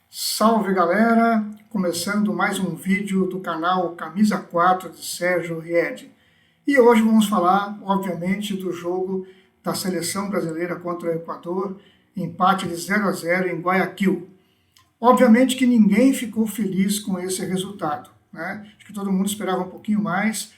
Salve galera, começando mais um vídeo do canal Camisa 4 de Sérgio Ried. E hoje vamos falar, obviamente, do jogo da seleção brasileira contra o Equador, empate de 0-0 em Guayaquil. Obviamente que ninguém ficou feliz com esse resultado, né? Acho que todo mundo esperava um pouquinho mais.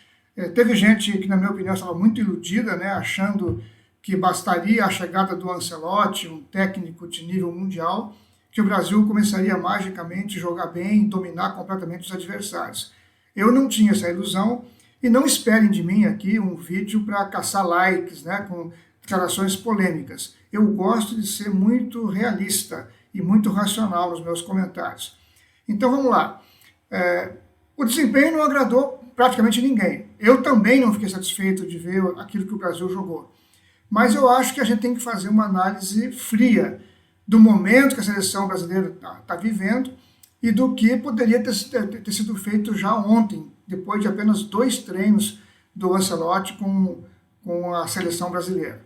Teve gente que, na minha opinião, estava muito iludida, né? Achando que bastaria a chegada do Ancelotti, um técnico de nível mundial, que o Brasil começaria magicamente a jogar bem, dominar completamente os adversários. Eu não tinha essa ilusão e não esperem de mim aqui um vídeo para caçar likes, né, com declarações polêmicas. Eu gosto de ser muito realista e muito racional nos meus comentários. Então vamos lá. O desempenho não agradou praticamente ninguém. Eu também não fiquei satisfeito de ver aquilo que o Brasil jogou. Mas eu acho que a gente tem que fazer uma análise fria do momento que a seleção brasileira está vivendo e do que poderia ter sido feito já ontem, depois de apenas 2 treinos do Ancelotti com a seleção brasileira.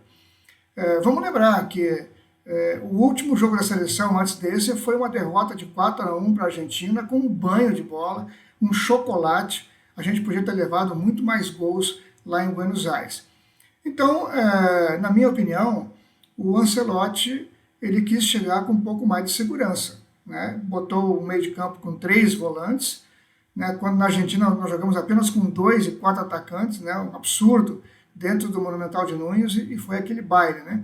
Vamos lembrar que o último jogo da seleção antes desse foi uma derrota de 4-1 para a Argentina, com um banho de bola, um chocolate. A gente podia ter levado muito mais gols lá em Buenos Aires. Então, na minha opinião, o Ancelotti ele quis chegar com um pouco mais de segurança, né? Botou o meio de campo com 3 volantes, né? Quando na Argentina nós jogamos apenas com 2 e 4 atacantes, né? Um absurdo dentro do Monumental de Núñez, e foi aquele baile, né?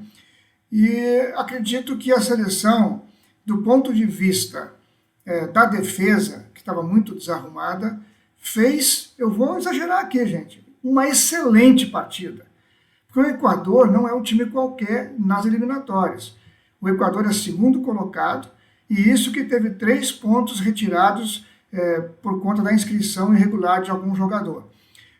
E acredito que a seleção, do ponto de vista da defesa, que estava muito desarrumada, fez, eu vou exagerar aqui, gente, uma excelente partida. Porque o Equador não é um time qualquer nas eliminatórias. O Equador é segundo colocado, e isso que teve 3 pontos retirados por conta da inscrição irregular de algum jogador.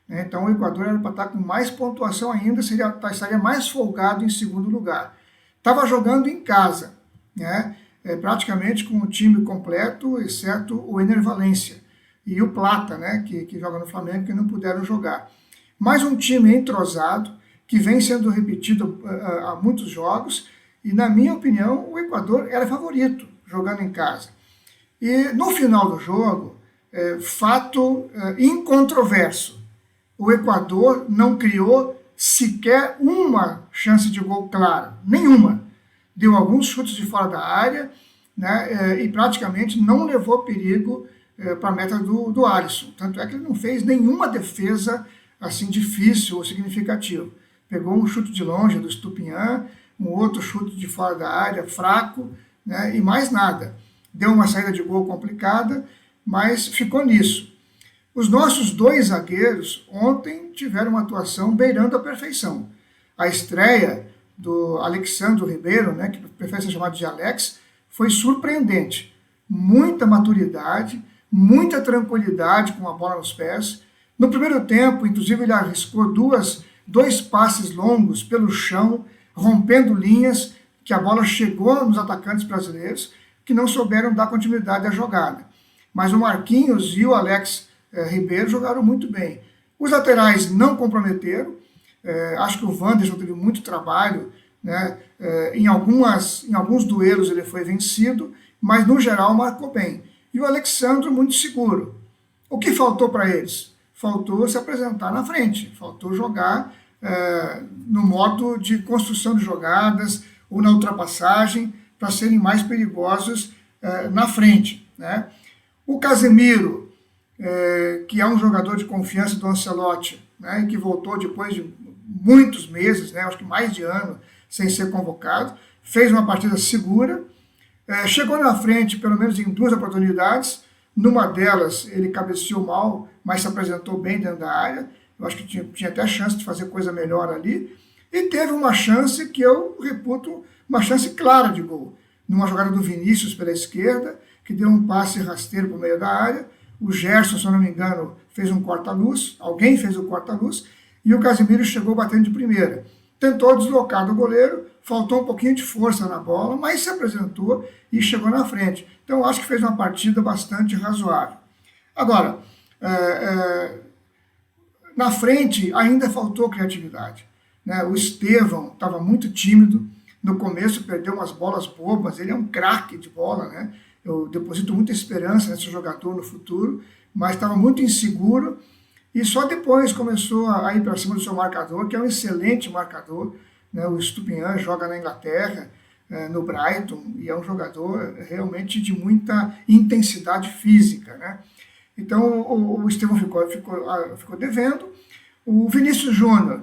Então o Equador era para estar com mais pontuação ainda, estaria mais folgado em segundo lugar. Estava jogando em casa, né? Praticamente com o time completo, exceto o Ener Valencia e o Plata, né? que joga no Flamengo, que não puderam jogar. Mas um time entrosado, que vem sendo repetido há muitos jogos, e, na minha opinião, o Equador era favorito jogando em casa. E, no final do jogo, fato incontroverso, o Equador não criou sequer uma chance de gol clara, nenhuma. Deu alguns chutes de fora da área, né, e praticamente não levou perigo para a meta do Alisson. Tanto é que ele não fez nenhuma defesa assim difícil ou significativa. Pegou um chute de longe do Stupinhan, um outro chute de fora da área, fraco, né, e mais nada. Deu uma saída de gol complicada, mas ficou nisso. Os nossos 2 zagueiros ontem tiveram uma atuação beirando a perfeição. A estreia do Alexandro Ribeiro, né, que prefere ser chamado de Alex, foi surpreendente. Muita maturidade, muita tranquilidade com a bola nos pés. No primeiro tempo, inclusive, ele arriscou 2 passes longos pelo chão, rompendo linhas, que a bola chegou nos atacantes brasileiros, que não souberam dar continuidade à jogada. Mas o Marquinhos e o Alex Ribeiro jogaram muito bem. Os laterais não comprometeram, acho que o Wanderson teve muito trabalho, né? Em alguns duelos ele foi vencido, mas no geral marcou bem. E o Alexandro muito seguro. O que faltou para eles? Faltou se apresentar na frente, faltou jogar no modo de construção de jogadas ou na ultrapassagem para serem mais perigosos na frente, né? O Casemiro, que é um jogador de confiança do Ancelotti, né, que voltou depois de muitos meses, né, acho que mais de ano, sem ser convocado, fez uma partida segura, chegou na frente pelo menos em 2 oportunidades, numa delas ele cabeceou mal, mas se apresentou bem dentro da área. Eu acho que tinha até chance de fazer coisa melhor ali. E teve uma chance que eu reputo uma chance clara de gol. Numa jogada do Vinícius pela esquerda, que deu um passe rasteiro para o meio da área. O Gerson, se eu não me engano, fez um corta-luz. Alguém fez o corta-luz. E o Casemiro chegou batendo de primeira. Tentou deslocar do goleiro, faltou um pouquinho de força na bola, mas se apresentou e chegou na frente. Então, acho que fez uma partida bastante razoável. Agora, na frente ainda faltou criatividade, né? O Estevão estava muito tímido, No começo perdeu umas bolas bobas, ele é um craque de bola, né? Eu deposito muita esperança nesse jogador no futuro, mas estava muito inseguro e só depois começou a ir para cima do seu marcador, que é um excelente marcador, né? O Estupiñán joga na Inglaterra, no Brighton, e é um jogador realmente de muita intensidade física, né? Então o Estevão ficou devendo. O Vinícius Júnior,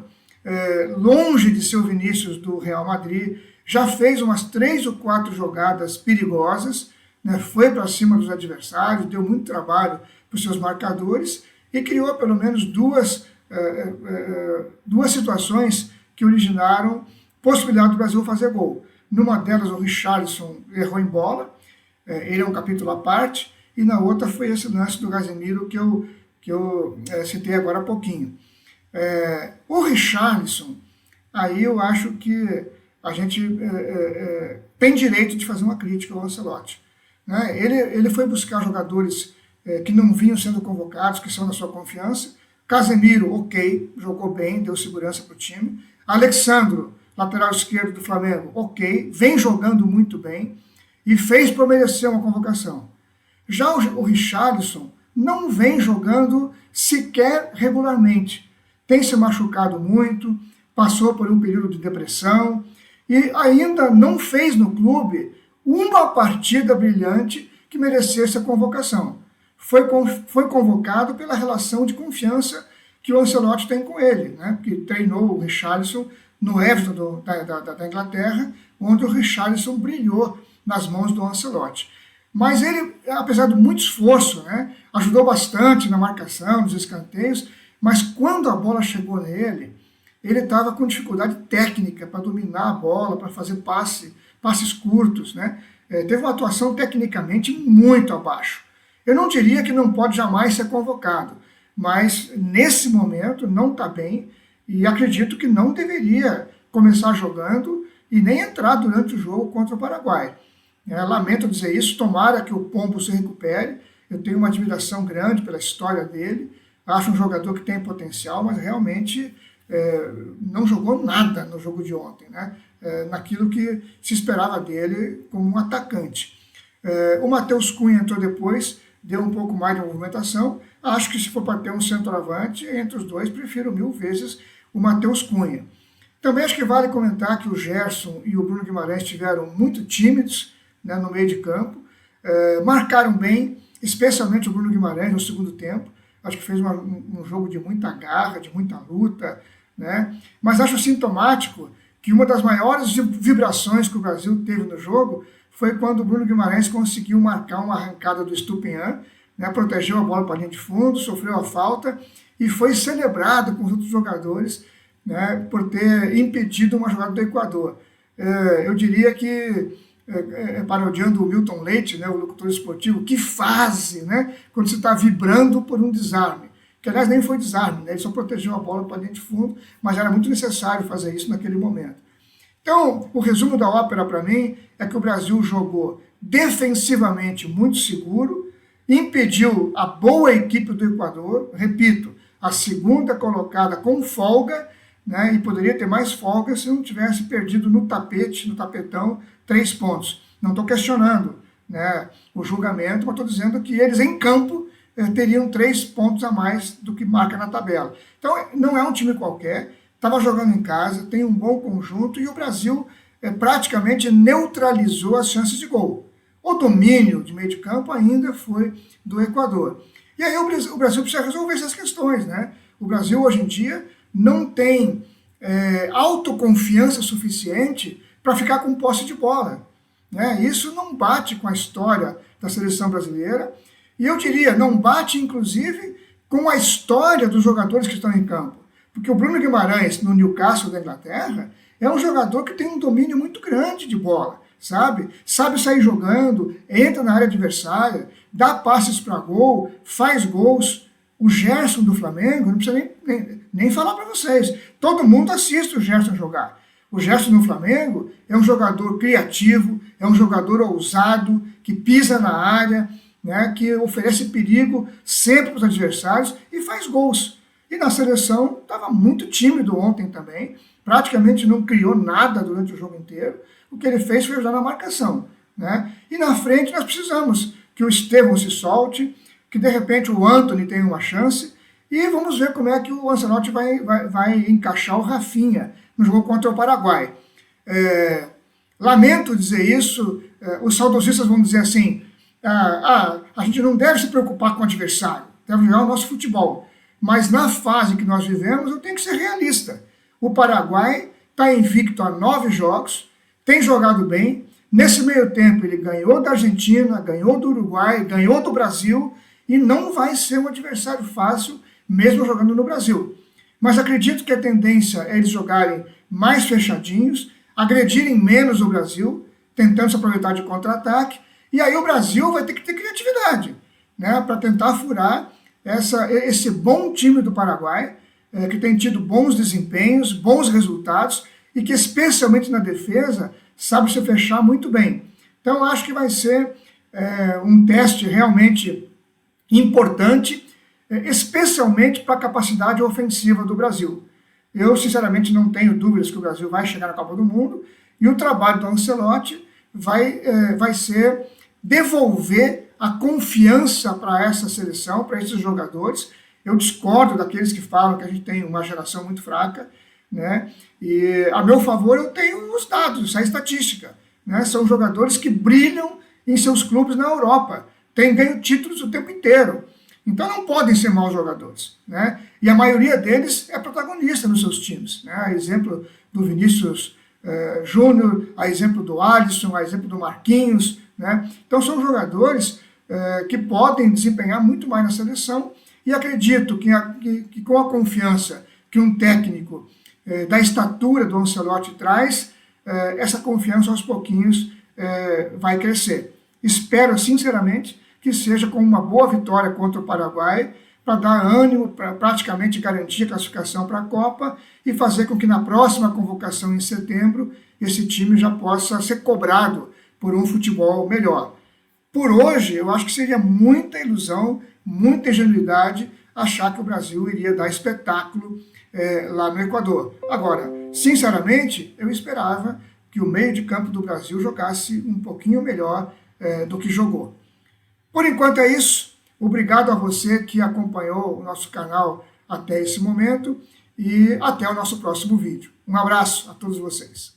longe de ser o Vinícius do Real Madrid, já fez umas 3 ou 4 jogadas perigosas, né? Foi para cima dos adversários, deu muito trabalho para os seus marcadores e criou pelo menos duas situações que originaram possibilidade do Brasil fazer gol. Numa delas, o Richarlison errou em bola, ele é um capítulo à parte, e na outra foi esse lance do Casemiro que eu citei agora há pouquinho. O Richarlison, aí eu acho que a gente tem direito de fazer uma crítica ao Ancelotti, né? Ele foi buscar jogadores que não vinham sendo convocados, que são da sua confiança. Casemiro, ok, jogou bem, deu segurança para o time. Alexandro, lateral esquerdo do Flamengo, ok, vem jogando muito bem e fez por merecer uma convocação. Já o Richarlison não vem jogando sequer regularmente. Tem se machucado muito, passou por um período de depressão e ainda não fez no clube uma partida brilhante que merecesse a convocação. Foi convocado pela relação de confiança que o Ancelotti tem com ele, né? Que treinou o Richarlison no Everton da Inglaterra, onde o Richarlison brilhou nas mãos do Ancelotti. Mas ele, apesar de muito esforço, né, ajudou bastante na marcação, nos escanteios, mas quando a bola chegou nele, ele estava com dificuldade técnica para dominar a bola, para fazer passes curtos, né? Teve uma atuação tecnicamente muito abaixo. Eu não diria que não pode jamais ser convocado, mas nesse momento não está bem e acredito que não deveria começar jogando e nem entrar durante o jogo contra o Paraguai. Lamento dizer isso, tomara que o Pombo se recupere, eu tenho uma admiração grande pela história dele, acho um jogador que tem potencial, mas realmente não jogou nada no jogo de ontem, né? Naquilo que se esperava dele como um atacante. O Matheus Cunha entrou depois, deu um pouco mais de movimentação, acho que se for para ter um centroavante, entre os dois, prefiro 1000 vezes o Matheus Cunha. Também acho que vale comentar que o Gerson e o Bruno Guimarães estiveram muito tímidos, né, no meio de campo, marcaram bem, especialmente o Bruno Guimarães no segundo tempo, acho que fez um jogo de muita garra, de muita luta, né? Mas acho sintomático que uma das maiores vibrações que o Brasil teve no jogo foi quando o Bruno Guimarães conseguiu marcar uma arrancada do Estupiñán, né, protegeu a bola para a linha de fundo, sofreu a falta e foi celebrado com os outros jogadores, né, por ter impedido uma jogada do Equador. Eu diria que, parodiando o Milton Leite, né, o locutor esportivo, que fase, né, quando você está vibrando por um desarme. Que, aliás, nem foi desarme, né, ele só protegeu a bola para a linha de fundo, mas era muito necessário fazer isso naquele momento. Então, o resumo da ópera para mim é que o Brasil jogou defensivamente muito seguro, impediu a boa equipe do Equador, repito, a segunda colocada com folga, né, e poderia ter mais folga se não tivesse perdido no tapetão, 3 pontos. Não estou questionando, né, o julgamento, mas estou dizendo que eles em campo teriam 3 pontos a mais do que marca na tabela. Então, não é um time qualquer, estava jogando em casa, tem um bom conjunto e o Brasil praticamente neutralizou as chances de gol. O domínio de meio de campo ainda foi do Equador. E aí o Brasil precisa resolver essas questões, né? O Brasil hoje em dia não tem autoconfiança suficiente para ficar com posse de bola, né? Isso não bate com a história da seleção brasileira e eu diria, não bate inclusive com a história dos jogadores que estão em campo. Porque o Bruno Guimarães, no Newcastle da Inglaterra, é um jogador que tem um domínio muito grande de bola, sabe? Sabe sair jogando, entra na área adversária, dá passes para gol, faz gols. O Gerson do Flamengo, não precisa nem falar para vocês. Todo mundo assiste o Gerson jogar. O Gerson no Flamengo é um jogador criativo, é um jogador ousado, que pisa na área, né, que oferece perigo sempre para os adversários e faz gols. E na seleção estava muito tímido ontem também, praticamente não criou nada durante o jogo inteiro. O que ele fez foi ajudar na marcação, né? E na frente nós precisamos que o Estevão se solte, que de repente o Antony tenha uma chance, e vamos ver como é que o Ancelotti vai encaixar o Rafinha no jogo contra o Paraguai. Lamento dizer isso, os saudosistas vão dizer assim, a gente não deve se preocupar com o adversário, deve jogar o nosso futebol. Mas na fase que nós vivemos, eu tenho que ser realista. O Paraguai está invicto a 9 jogos, tem jogado bem. Nesse meio tempo ele ganhou da Argentina, ganhou do Uruguai, ganhou do Brasil, e não vai ser um adversário fácil, mesmo jogando no Brasil. Mas acredito que a tendência é eles jogarem mais fechadinhos, agredirem menos o Brasil, tentando se aproveitar de contra-ataque, e aí o Brasil vai ter que ter criatividade, né, para tentar furar esse bom time do Paraguai, que tem tido bons desempenhos, bons resultados, e que especialmente na defesa sabe se fechar muito bem. Então acho que vai ser um teste realmente importante, especialmente para a capacidade ofensiva do Brasil. Eu, sinceramente, não tenho dúvidas que o Brasil vai chegar na Copa do Mundo, e o trabalho do Ancelotti vai ser devolver a confiança para essa seleção, para esses jogadores. Eu discordo daqueles que falam que a gente tem uma geração muito fraca, né? E a meu favor eu tenho os dados, a estatística, né? São jogadores que brilham em seus clubes na Europa, têm ganho títulos o tempo inteiro. Então não podem ser maus jogadores, né? E a maioria deles é protagonista nos seus times, né? A exemplo do Vinícius Júnior, a exemplo do Alisson, a exemplo do Marquinhos, né? Então são jogadores que podem desempenhar muito mais na seleção, e acredito que com a confiança que um técnico da estatura do Ancelotti traz, essa confiança aos pouquinhos vai crescer. Espero sinceramente que seja com uma boa vitória contra o Paraguai, para dar ânimo, para praticamente garantir a classificação para a Copa e fazer com que na próxima convocação em setembro esse time já possa ser cobrado por um futebol melhor. Por hoje, eu acho que seria muita ilusão, muita ingenuidade achar que o Brasil iria dar espetáculo lá no Equador. Agora, sinceramente, eu esperava que o meio de campo do Brasil jogasse um pouquinho melhor do que jogou. Por enquanto é isso. Obrigado a você que acompanhou o nosso canal até esse momento, e até o nosso próximo vídeo. Um abraço a todos vocês.